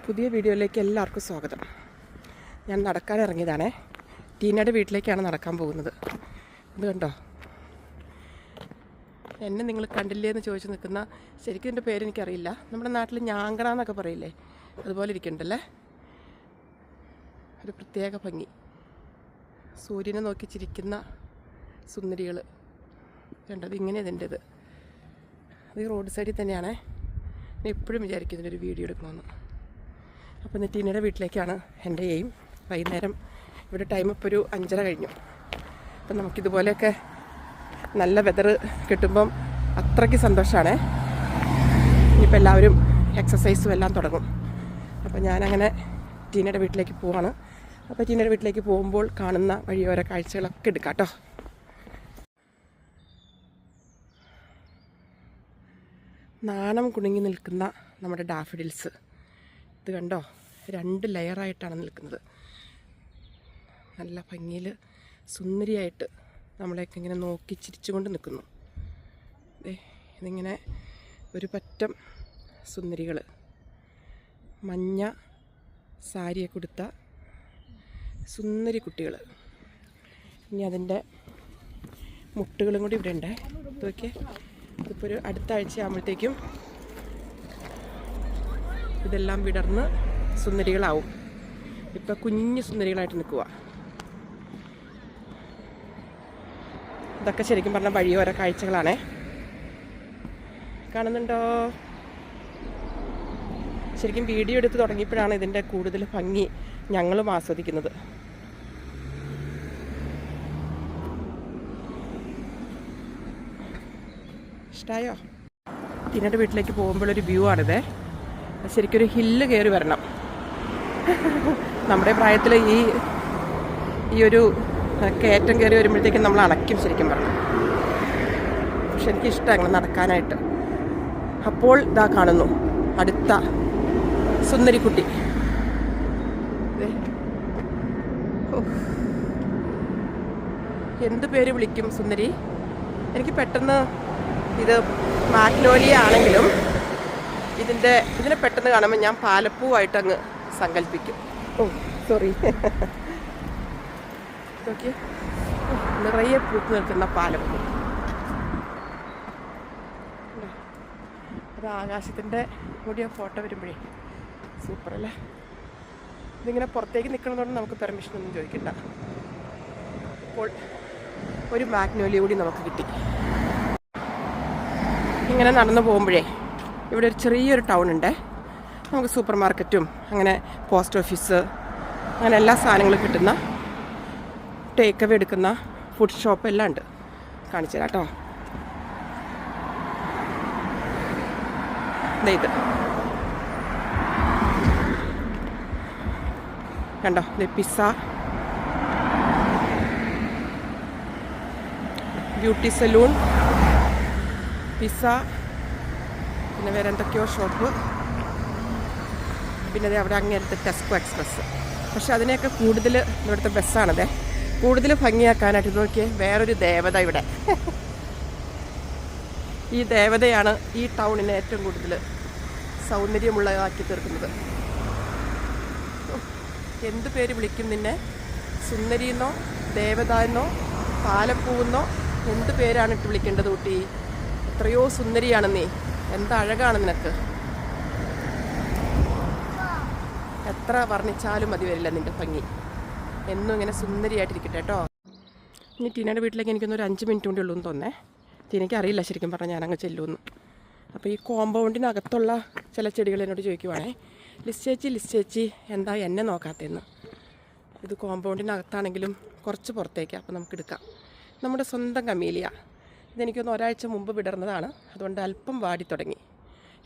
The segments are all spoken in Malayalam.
പുതിയ വീഡിയോയിലേക്ക് എല്ലാവർക്കും സ്വാഗതം. ഞാൻ നടക്കാൻ ഇറങ്ങിയതാണേ. ടീനയുടെ വീട്ടിലേക്കാണ് നടക്കാൻ പോകുന്നത്. ഇത് കണ്ടോ, എന്നെ നിങ്ങൾ കണ്ടില്ലേ എന്ന് ചോദിച്ച് നിൽക്കുന്ന, ശരിക്കും എൻ്റെ പേരെനിക്കറിയില്ല. നമ്മുടെ നാട്ടിൽ ഞാങ്കണ എന്നൊക്കെ പറയില്ലേ, അതുപോലെ ഇരിക്കണ്ടല്ലേ. ഒരു പ്രത്യേക ഭംഗി, സൂര്യനെ നോക്കി ചിരിക്കുന്ന സുന്ദരികൾ കണ്ടത്. ഇങ്ങനെ ഇതിൻ്റെത് അത് ഈ റോഡ് സൈഡിൽ തന്നെയാണേ. ഞാൻ എപ്പോഴും വിചാരിക്കും ഇതിനൊരു വീഡിയോ എടുക്കണമെന്ന്. അപ്പോൾ ഇന്ന് ടീനയുടെ വീട്ടിലേക്കാണ് എൻ്റെ എയിം. വൈകുന്നേരം ഇവിടെ ടൈം ഇപ്പോൾ ഒരു 5:30 കഴിഞ്ഞു. അപ്പം നമുക്കിതുപോലെയൊക്കെ നല്ല വെതർ കിട്ടുമ്പം അത്രയ്ക്ക് സന്തോഷമാണ്. ഇനിയിപ്പോൾ എല്ലാവരും എക്സസൈസും എല്ലാം തുടങ്ങും. അപ്പോൾ ഞാനങ്ങനെ ടീനയുടെ വീട്ടിലേക്ക് പോവാണ്. അപ്പോൾ ടീനയുടെ വീട്ടിലേക്ക് പോകുമ്പോൾ കാണുന്ന വഴിയോര കാഴ്ചകളൊക്കെ എടുക്കാം കേട്ടോ. നാണം കുണുങ്ങി നിൽക്കുന്ന നമ്മുടെ ഡാഫഡിൽസ് ഇത് കണ്ടോ, 2 ലെയറായിട്ടാണ് നിൽക്കുന്നത്. നല്ല ഭംഗിയിൽ സുന്ദരിയായിട്ട് നമ്മളെയൊക്കെ ഇങ്ങനെ നോക്കി ചിരിച്ചുകൊണ്ട് നിൽക്കുന്നു. ഇതിങ്ങനെ ഒരു പറ്റം സുന്ദരികൾ, മഞ്ഞ സാരിയെ കൊടുത്ത സുന്ദരി കുട്ടികൾ. ഇനി അതിൻ്റെ മുട്ടുകളും കൂടി ഇവിടെ ഉണ്ട്. ഇതൊക്കെ ഇതിപ്പോൾ ഒരു അടുത്ത ആഴ്ച ആകുമ്പോഴത്തേക്കും ഇതെല്ലാം വിടർന്ന് സുന്ദരികളാവും. ഇപ്പം കുഞ്ഞു സുന്ദരികളായിട്ട് നിൽക്കുക. ഇതൊക്കെ ശരിക്കും പറഞ്ഞാൽ വഴിയോര കാഴ്ചകളാണേ. കാണുന്നുണ്ടോ? ശരിക്കും വീഡിയോ എടുത്ത് തുടങ്ങിയപ്പോഴാണ് ഇതിൻ്റെ കൂടുതൽ ഭംഗി ഞങ്ങളും ആസ്വദിക്കുന്നത്. ഇഷ്ടമായോ? ടീനയുടെ വീട്ടിലേക്ക് പോകുമ്പോഴൊരു വ്യൂ ആണിത്. ശരിക്കൊരു ഹില്ല് കയറി വരണം. നമ്മുടെ പ്രായത്തിൽ ഈ ഒരു കയറ്റം കയറി വരുമ്പോഴത്തേക്കും നമ്മൾ അണയ്ക്കും ശരിക്കും പറഞ്ഞു. പക്ഷെ എനിക്കിഷ്ടമാണ് അങ്ങനെ നടക്കാനായിട്ട്. അപ്പോൾ ഇതാ കാണുന്നു അടുത്ത സുന്ദരിക്കുട്ടി. എന്ത് പേര് വിളിക്കും സുന്ദരി? എനിക്ക് പെട്ടെന്ന് ഇത് മാഗ്നോലിയ ആണെങ്കിലും ഇതിനെ പെട്ടെന്ന് കാണുമ്പോൾ ഞാൻ പാലപ്പൂവായിട്ട് അങ്ങ് സങ്കല്പിക്കും. ഓ സോറി. നോക്കി, നിറയെ പൂത്ത് നിൽക്കുന്ന പാലപ്പൂ. അത് ആകാശത്തിൻ്റെ കൂടിയ ഫോട്ടോ വരുമ്പോഴേ സൂപ്പറല്ലേ. ഇതിങ്ങനെ പുറത്തേക്ക് നിൽക്കണമെന്നുകൊണ്ട് നമുക്ക് പെർമിഷനൊന്നും ചോദിക്കണ്ട. അപ്പോൾ ഒരു മാഗ്നോലിയ കൂടി നമുക്ക് കിട്ടി. ഇങ്ങനെ നടന്നു പോകുമ്പോഴേ ഇവിടെ ഒരു ചെറിയൊരു ടൗൺ ഉണ്ട്. നമുക്ക് സൂപ്പർ മാർക്കറ്റും അങ്ങനെ പോസ്റ്റ് ഓഫീസ് അങ്ങനെ എല്ലാ സാധനങ്ങളും കിട്ടുന്ന, ടേക്ക് അവേ എടുക്കുന്ന ഫുഡ് ഷോപ്പ് എല്ലാം ഉണ്ട്. കാണിച്ചു തരാം കേട്ടോ. ഇത് കണ്ടോ, പിസ്സ, ബ്യൂട്ടി സലൂൺ, പിസ്സ, പിന്നെ വേറെ എന്തൊക്കെയോ ഷോപ്പ്. പിന്നെ അവിടെ അങ്ങനത്തെ ടെസ്കോ എക്സ്പ്രസ്. പക്ഷെ അതിനെയൊക്കെ കൂടുതൽ ഇവിടുത്തെ ബസ്സാണതേ കൂടുതൽ ഭംഗിയാക്കാനായിട്ട്. നോക്കിയേ, വേറൊരു ദേവത ഇവിടെ. ഈ ദേവതയാണ് ഈ ടൗണിനെ ഏറ്റവും കൂടുതൽ സൗന്ദര്യമുള്ളതാക്കി തീർക്കുന്നത്. എന്ത് പേര് വിളിക്കും നിന്നെ? സുന്ദരിയെന്നോ ദേവത എന്നോ പാലപ്പൂവെന്നോ എന്ത് പേരാണ് ഇട്ട് വിളിക്കേണ്ടത് കുട്ടി? എത്രയോ സുന്ദരിയാണ് നീ. എന്താ അഴകാണ് നിനക്ക്. എത്ര വർണ്ണിച്ചാലും മതി വരില്ല നിൻ്റെ ഭംഗി. എന്നും ഇങ്ങനെ സുന്ദരിയായിട്ടിരിക്കട്ടെ കേട്ടോ. ഇനി ടീനയുടെ വീട്ടിലേക്ക് എനിക്കൊന്നൊരു 5 മിനിറ്റ് കൂടി ഉള്ളൂ എന്ന് തോന്നേ. ടീനയ്ക്ക് അറിയില്ല ശരിക്കും പറഞ്ഞാൽ ഞാനങ്ങ് ചെല്ലുമെന്ന്. അപ്പോൾ ഈ കോമ്പൗണ്ടിനകത്തുള്ള ചില ചെടികൾ എന്നോട് ചോദിക്കുവാണേ, ലിസ് ചേച്ചി എന്താ എന്നെ നോക്കാത്തതെന്ന്. ഇത് കോമ്പൗണ്ടിനകത്താണെങ്കിലും കുറച്ച് പുറത്തേക്കാണ്. അപ്പോൾ നമുക്ക് എടുക്കാം. നമ്മുടെ സ്വന്തം കമീലിയ. ഇതെനിക്കൊന്ന് ഒരാഴ്ച മുമ്പ് വിടർന്നതാണ്. അതുകൊണ്ട് അല്പം വാടി തുടങ്ങി.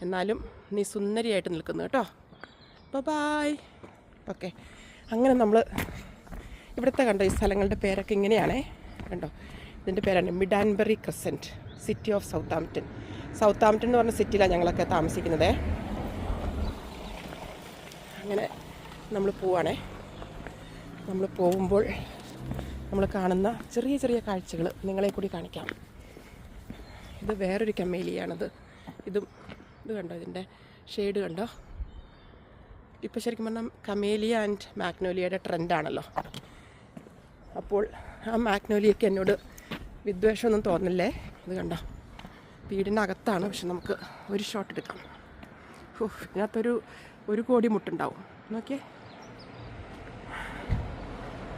എന്നാലും നീ സുന്ദരിയായിട്ട് നിൽക്കുന്നു കേട്ടോ. ബൈ. ഓക്കെ, അങ്ങനെ നമ്മൾ ഇവിടുത്തെ കണ്ടോ ഈ സ്ഥലങ്ങളുടെ പേരൊക്കെ ഇങ്ങനെയാണേ. കണ്ടോ, ഇതിൻ്റെ പേരാണ് Midanbury crescent, city of Southampton. Southampton എന്ന് പറഞ്ഞ സിറ്റിയിലാണ് ഞങ്ങളൊക്കെ താമസിക്കുന്നത്. അങ്ങനെ നമ്മൾ പോവാണേ. നമ്മൾ പോകുമ്പോൾ നമ്മൾ കാണുന്ന ചെറിയ ചെറിയ കാഴ്ചകൾ നിങ്ങളെ കൂടി കാണിക്കാം. ഇത് വേറൊരു കമേലിയാണിത്. ഇത് കണ്ടോ, ഇതിൻ്റെ ഷെയ്ഡ് കണ്ടോ. ഇപ്പോൾ ശരിക്കും പറഞ്ഞാൽ കമേലിയ ആൻഡ് മാഗ്നോലിയയുടെ ട്രെൻഡാണല്ലോ. അപ്പോൾ ആ മാഗ്നോലിയയ്ക്ക് എന്നോട് വിദ്വേഷമൊന്നും തോന്നില്ലേ. ഇത് കണ്ടോ, വീടിൻ്റെ അകത്താണ്. പക്ഷെ നമുക്ക് ഒരു ഷോട്ട് എടുക്കാം. ഇതിനകത്തൊരു 1 കോടി മുട്ടുണ്ടാവും. നോക്കിയേ,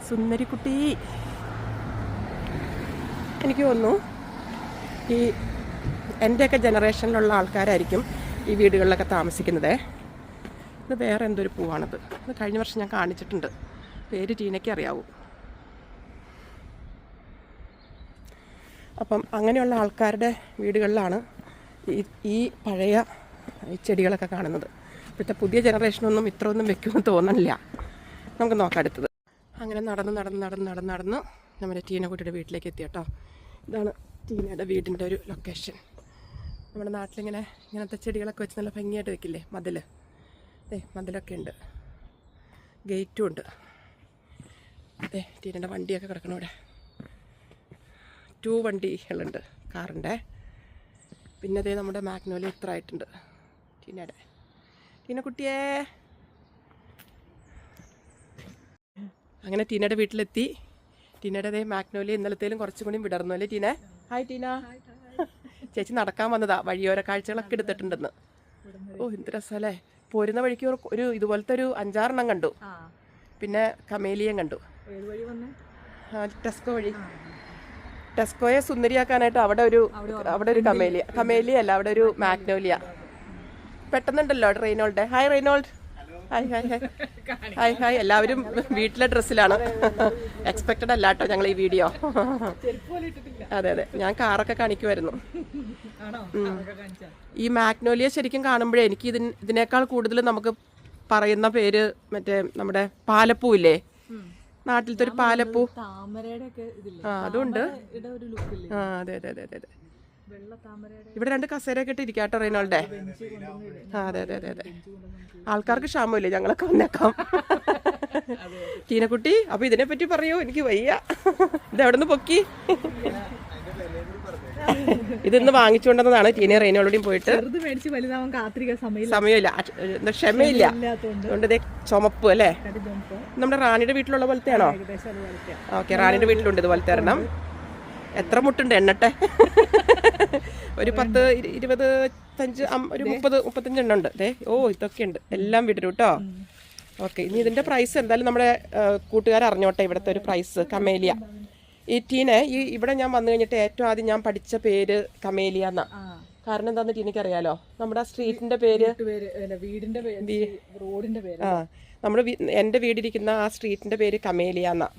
സുന്ദരിക്കുട്ടി. എനിക്ക് തോന്നുന്നു ഈ എൻ്റെയൊക്കെ ജനറേഷനിലുള്ള ആൾക്കാരായിരിക്കും ഈ വീടുകളിലൊക്കെ താമസിക്കുന്നത്. ഇത് വേറെ എന്തൊരു പൂവാണിത്. ഇത് കഴിഞ്ഞ വർഷം ഞാൻ കാണിച്ചിട്ടുണ്ട്. പേര് ടീനയ്ക്ക് അറിയാവൂ. അപ്പം അങ്ങനെയുള്ള ആൾക്കാരുടെ വീടുകളിലാണ് ഈ പഴയ ചെടികളൊക്കെ കാണുന്നത്. ഇപ്പോഴത്തെ പുതിയ ജനറേഷനൊന്നും ഇത്രയൊന്നും വെക്കുമെന്ന് തോന്നണില്ല. നമുക്ക് നോക്കാം അടുത്തത്. അങ്ങനെ നടന്ന് നമ്മുടെ ടീനക്കുട്ടിയുടെ വീട്ടിലേക്ക് എത്തി കേട്ടോ. ഇതാണ് ടീനയുടെ വീടിൻ്റെ ഒരു ലൊക്കേഷൻ. നമ്മുടെ നാട്ടിലിങ്ങനെ ഇങ്ങനത്തെ ചെടികളൊക്കെ വെച്ച് നല്ല ഭംഗിയായിട്ട് വെക്കില്ലേ, മതിലൊക്കെ ഉണ്ട്, ഗേറ്റും ഉണ്ട്. ടീനയുടെ വണ്ടിയൊക്കെ കിടക്കണം ഇവിടെ. 2 വണ്ടികളുണ്ട് കാറിൻ്റെ. പിന്നെ നമ്മുടെ മാഗ്നോലിയ ഇത്ര ആയിട്ടുണ്ട് ടീനക്കുട്ടിയേ. അങ്ങനെ ടീനയുടെ വീട്ടിലെത്തി. ടീനയുടെ മാഗ്നോലിയ ഇന്നലത്തേലും കുറച്ചും കൂടി വിടർന്നു അല്ലേ ടീന? ഹായ് ടീന. ചേച്ചി നടക്കാൻ വന്നതാ, വഴിയോര കാഴ്ചകളൊക്കെ എടുത്തിട്ടുണ്ടെന്ന്. ഓ എന്ത് രസമല്ലേ. പോരുന്ന വഴിക്ക് ഒരു ഇതുപോലത്തെ ഒരു 5-6 കണ്ടു. പിന്നെ കമേലിയം കണ്ടു. ടെസ്കോ വഴി. ടെസ്കോയെ സുന്ദരിയാക്കാനായിട്ട് അവിടെ ഒരു കമേലിയ അല്ല, അവിടെ ഒരു മാഗ്നോലിയ. പെട്ടെന്നുണ്ടല്ലോ റെയ്നോൾഡ്. Hi Reynold. ഹായ്. എല്ലാവരും വീട്ടിലെ ഡ്രസ്സിലാണ്. എക്സ്പെക്റ്റഡ് അല്ല കേട്ടോ ഞങ്ങൾ ഈ വീഡിയോ. അതെ, ഞാൻ കാറൊക്കെ കാണിക്കുമായിരുന്നു. ഈ മാഗ്നോലിയ ശരിക്കും കാണുമ്പോഴേ എനിക്ക് ഇതിനേക്കാൾ കൂടുതൽ നമുക്ക് പറയുന്ന പേര് മറ്റേ നമ്മുടെ പാലപ്പൂ ഇല്ലേ, നാട്ടിലത്തെ ഒരു പാലപ്പൂ. അതുണ്ട്. അതെ. ഇവിടെ 2 കസേരയൊക്കെ ഇട്ട് ഇരിക്കാട്ടോ റെയ്നോൾഡേ. അതെ. ആൾക്കാർക്ക് ക്ഷാമമില്ലേ, ഞങ്ങളൊക്കെ വന്നേക്കാം. ടീനക്കുട്ടി, അപ്പൊ ഇതിനെ പറ്റി പറയൂ, എനിക്ക് വയ്യ. ഇതെവിടെ നിന്ന് പൊക്കി? ഇതിന്ന് വാങ്ങിച്ചുകൊണ്ടെന്നതാണ് ടീന റെയ്നോളോടെയും പോയിട്ട്. സമയമില്ല, ക്ഷമയില്ല. അതുകൊണ്ട് ഇതേ ചുമപ്പ് അല്ലേ, നമ്മുടെ റാണിയുടെ വീട്ടിലുള്ള പോലത്തെ ആണോ? ഓക്കെ, റാണിയുടെ വീട്ടിലുണ്ട് ഇതുപോലത്തെ ഒരെണ്ണം. എത്ര മുട്ടുണ്ട് എണ്ണട്ടെ? ഒരു 10, 25, ഒരു 30, 35 എണ്ണം ഉണ്ട്. ഇതൊക്കെ ഉണ്ട്. എല്ലാം വിടരും കേട്ടോ. ഓക്കെ, ഇനി ഇതിന്റെ പ്രൈസ് എന്തായാലും നമ്മുടെ കൂട്ടുകാർ അറിഞ്ഞോട്ടെ. ഇവിടുത്തെ ഒരു പ്രൈസ് കമേലിയ. ഈ ടീനെ ഇവിടെ ഞാൻ വന്നു കഴിഞ്ഞിട്ട് ഏറ്റവും ആദ്യം ഞാൻ പഠിച്ച പേര് കമേലിയ എന്നാ. കാരണം എന്താന്ന് ടീനക്ക് അറിയാലോ, നമ്മുടെ സ്ട്രീറ്റിന്റെ പേര്, നമ്മുടെ എന്റെ വീടിരിക്കുന്ന ആ സ്ട്രീറ്റിന്റെ പേര് കമേലിയ എന്നാ.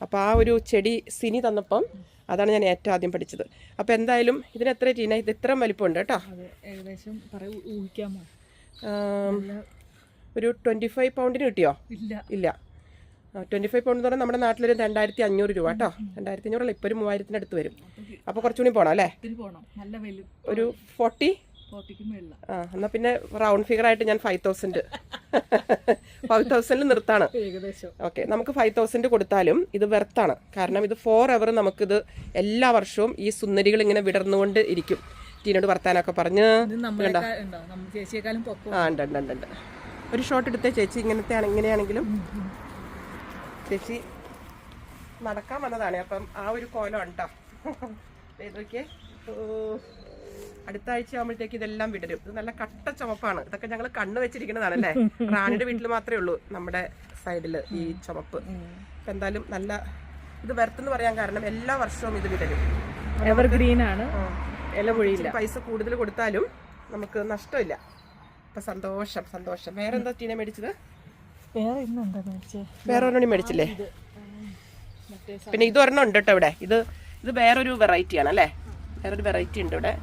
അപ്പൊ ആ ഒരു ചെടി സിനി തന്നപ്പം അതാണ് ഞാൻ ഏറ്റവും ആദ്യം പഠിച്ചത്. അപ്പൊ എന്തായാലും ഇതിന് എത്ര ടീന? ഇത് ഇത്ര വലിപ്പമുണ്ട് കേട്ടോ. ഒരു 25 പൗണ്ടിന് കിട്ടിയോ? ഇല്ല. 25 പൗണ്ട് എന്ന് പറഞ്ഞാൽ നമ്മുടെ നാട്ടിലൊരു 2500 രൂപ കേട്ടോ. 2500 അല്ല, ഇപ്പൊ ഒരു 3000 അടുത്ത് വരും. അപ്പൊ കുറച്ചുകൂടി പോണം അല്ലേ? ഒരു 40. എന്നാ പിന്നെ റൗണ്ട് ഫിഗർ ആയിട്ട് ഞാൻ 5000 നിർത്താണ്. ഓക്കെ, നമുക്ക് 5000 കൊടുത്താലും ഇത് വെർത്താണ്. കാരണം ഇത് 4 hour നമുക്കിത് എല്ലാ വർഷവും ഈ സുന്ദരികൾ ഇങ്ങനെ വിടർന്നുകൊണ്ട് ഇരിക്കും. ടീനോട് വർത്താനൊക്കെ പറഞ്ഞ് ഉണ്ട്. ഒരു ഷോട്ട് എടുത്തേ ചേച്ചി. ഇങ്ങനെയാണെങ്കിലും ചേച്ചി നടക്കാൻ വന്നതാണ്. അപ്പം ആ ഒരു കോലം ഉണ്ടോ നോക്കിയേ. അടുത്ത ആഴ്ച ആകുമ്പോഴത്തേക്ക് ഇതെല്ലാം വിടരും. ഇത് നല്ല കട്ട ചുമപ്പാണ്. ഇതൊക്കെ ഞങ്ങൾ കണ്ണു വെച്ചിരിക്കുന്നതാണല്ലേ. റാണിയുടെ വീട്ടിൽ മാത്രമേ ഉള്ളൂ നമ്മുടെ സൈഡില് ഈ ചുമപ്പ്. അപ്പൊ എന്തായാലും നല്ല ഇത് വെർത്തെന്ന് പറയാൻ കാരണം എല്ലാ വർഷവും ഇത് വിടരും. എവർഗ്രീൻ ആണ്, ഇല പൊഴിയില്ല. പൈസ കൂടുതൽ കൊടുത്താലും നമുക്ക് നഷ്ടമില്ല. അപ്പൊ സന്തോഷം. വേറെന്താ ടീന മേടിച്ചത്? വേറെ ഒരെണ്ണം മേടിച്ചില്ലേ? പിന്നെ ഇത് ഒരെണ്ണം ഉണ്ട് കേട്ടോ ഇവിടെ. ഇത് വേറൊരു വെറൈറ്റി ആണ് അല്ലേ? വേറൊരു വെറൈറ്റി ഉണ്ട് ഇവിടെ.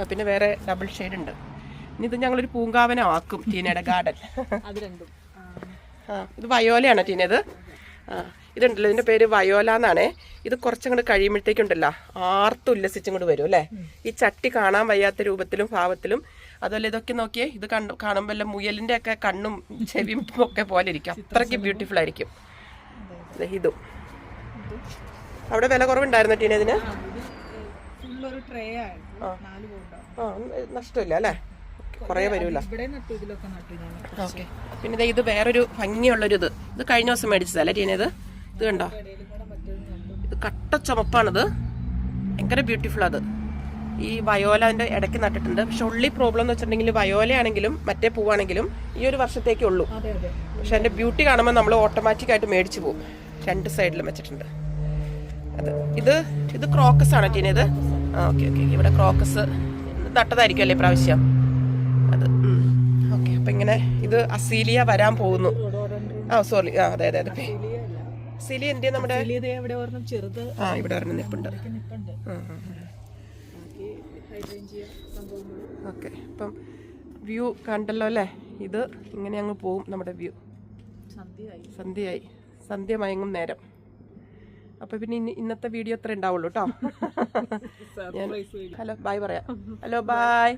പിന്നെ വേറെ ഡബിൾ ഷെയ്ഡ് ഉണ്ട്. ഇനി ഇത് ഞങ്ങളൊരു പൂങ്കാവനമാക്കും ടീനയുടെ ഗാർഡൻ. ഇത് വയോലയാണോ ടീന? ഇതുണ്ടല്ലോ, ഇതിന്റെ പേര് വയോല എന്നാണേ. ഇത് കുറച്ചങ്ങോട്ട് കഴിയുമ്പോഴത്തേക്കുണ്ടല്ലോ ആർത്തുല്ലസിച്ചും കൂടെ വരും അല്ലേ? ഈ ചട്ടി കാണാൻ വയ്യാത്ത രൂപത്തിലും ഭാവത്തിലും. അതുപോലെ ഇതൊക്കെ നോക്കിയേ, ഇത് കാണുമ്പോൾ എല്ലാം മുയലിന്റെ ഒക്കെ കണ്ണും ചെവിയും ഒക്കെ പോലെ ഇരിക്കും. അത്രയ്ക്ക് ബ്യൂട്ടിഫുൾ ആയിരിക്കും. ഇതും അവിടെ വില കുറവുണ്ടായിരുന്നു ടീന ഇതിന്? നഷ്ടമില്ല അല്ലേ? കുറേ വരുമല്ലോ. ഇവിടെ നട്ടു, ഇതിലൊക്കെ നട്ടു ഞാൻ. ഓക്കെ. പിന്നെ ദേ ഇത് വേറൊരു ഭംഗിയുള്ളൊരു ഇത് കഴിഞ്ഞ ദിവസം മേടിച്ചതല്ലേ ടീന? ഇത് കണ്ടോ, ഇത് കട്ട ചുമപ്പാണിത്, ഭയങ്കര ബ്യൂട്ടിഫുൾ. അത് ഈ വയോലൻ്റെ ഇടയ്ക്ക് നട്ടിട്ടുണ്ട്. പക്ഷെ ഉള്ളി പ്രോബ്ലം എന്ന് വെച്ചിട്ടുണ്ടെങ്കിൽ വയോലയാണെങ്കിലും മറ്റേ പൂവാണെങ്കിലും ഈ ഒരു വർഷത്തേക്കേ ഉള്ളൂ. പക്ഷെ അതിൻ്റെ ബ്യൂട്ടി കാണുമ്പോൾ നമ്മൾ ഓട്ടോമാറ്റിക്കായിട്ട് മേടിച്ചു പോകും. രണ്ട് സൈഡിലും വെച്ചിട്ടുണ്ട്. അത് ഇത് ക്രോക്കസ് ആണോ ടീന? ഇത് ഓക്കെ. ഇവിടെ ക്രോക്കസ് നട്ടതായിരിക്കും അല്ലേ പ്രാവശ്യം? അത് ഓക്കെ. അപ്പം ഇങ്ങനെ ഇത് അസീലിയ വരാൻ പോകുന്നു. സോറി, അതെ. അസീലിയ എന്തിയാ നമ്മുടെ ചെറുത് ഇവിടെ ഒരെണ്ണം നിൽപ്പുണ്ട്. ഓക്കെ. അപ്പം വ്യൂ കണ്ടല്ലോ അല്ലേ? ഇത് ഇങ്ങനെ അങ്ങ് പോവും നമ്മുടെ വ്യൂ. സന്ധ്യയായി, സന്ധ്യ മയങ്ങും നേരം. അപ്പോൾ പിന്നെ ഇന്നത്തെ വീഡിയോ അത്ര ഉണ്ടാവുള്ളൂ കേട്ടോ. ഹലോ ബായ് പറയാം. Hello bye.